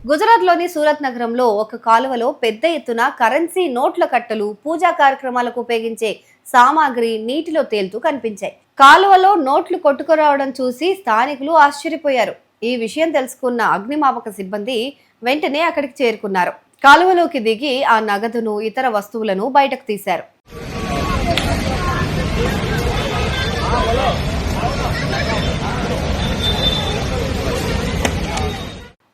గుజరాత్ లోని సూరత్ నగరంలో ఒక కాలువలో పెద్ద ఎత్తున కరెన్సీ నోట్ల కట్టలు, పూజా కార్యక్రమాలకు ఉపయోగించే సామాగ్రి నీటిలో తేలుతూ కనిపించాయి. కాలువలో నోట్లు కొట్టుకురావడం చూసి స్థానికులు ఆశ్చర్యపోయారు. ఈ విషయం తెలుసుకున్న అగ్నిమాపక సిబ్బంది వెంటనే అక్కడికి చేరుకున్నారు. కాలువలోకి దిగి ఆ నగదును, ఇతర వస్తువులను బయటకు తీశారు.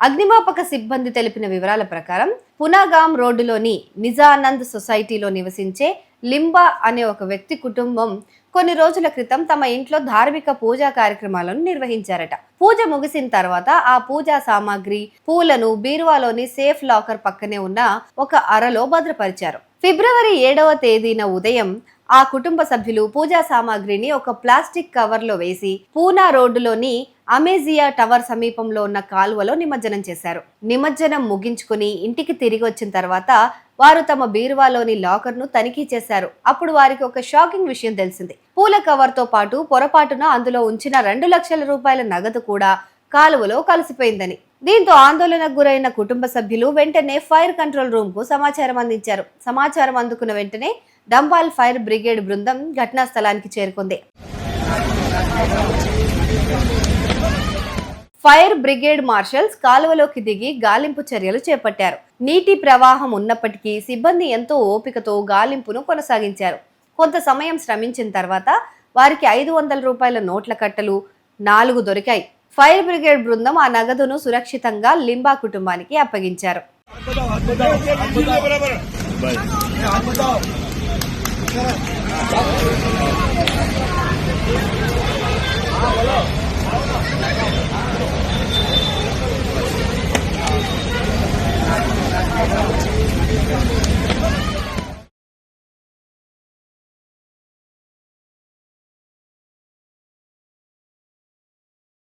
అగ్నిమాపక సిబ్బంది తెలిపిన వివరాల ప్రకారం పునాగాం రోడ్డులోని నిజానంద్ సొసైటీలో నివసించే లింబా అనే ఒక వ్యక్తి కుటుంబం కొన్ని రోజుల క్రితం తమ ఇంట్లో ధార్మిక పూజా కార్యక్రమాలను నిర్వహించారట. పూజ ముగిసిన తర్వాత ఆ పూజా సామాగ్రి, పూలను బీరువాలోని సేఫ్ లాకర్ పక్కనే ఉన్న ఒక అరలో భద్రపరిచారు. ఫిబ్రవరి 7వ తేదీన ఉదయం ఆ కుటుంబ సభ్యులు పూజా సామాగ్రిని ఒక ప్లాస్టిక్ కవర్లో వేసి పూనా రోడ్డులోని అమేజియా టవర్ సమీపంలో ఉన్న కాలువలో నిమజ్జనం చేశారు. నిమజ్జనం ముగించుకుని ఇంటికి తిరిగి వచ్చిన తర్వాత వారు తమ బీరువాలోని లాకర్ ను తనిఖీ చేశారు. అప్పుడు వారికి ఒక షాకింగ్ విషయం తెలిసింది. పూల కవర్ తో పాటు పొరపాటున అందులో ఉంచిన 2 లక్షల రూపాయల నగదు కూడా కాలువలో కలిసిపోయిందని. దీంతో ఆందోళనకు గురైన కుటుంబ సభ్యులు వెంటనే ఫైర్ కంట్రోల్ రూమ్ కు సమాచారం అందించారు. సమాచారం అందుకున్న వెంటనే డంబాల్ ఫైర్ బ్రిగేడ్ బృందం ఘటనా స్థలానికి చేరుకుంది. ఫైర్ బ్రిగేడ్ మార్షల్స్ కాలువలోకి దిగి గాలింపు చర్యలు చేపట్టారు. నీటి ప్రవాహం ఉన్నప్పటికీ సిబ్బంది ఎంతో ఓపికతో గాలింపును కొనసాగించారు. కొంత సమయం శ్రమించిన తర్వాత వారికి 500 రూపాయల నోట్ల కట్టలు 4 దొరికాయి. ఫైర్ బ్రిగేడ్ బృందం ఆ నగదును సురక్షితంగా లింబా కుటుంబానికి అప్పగించారు. Thank you.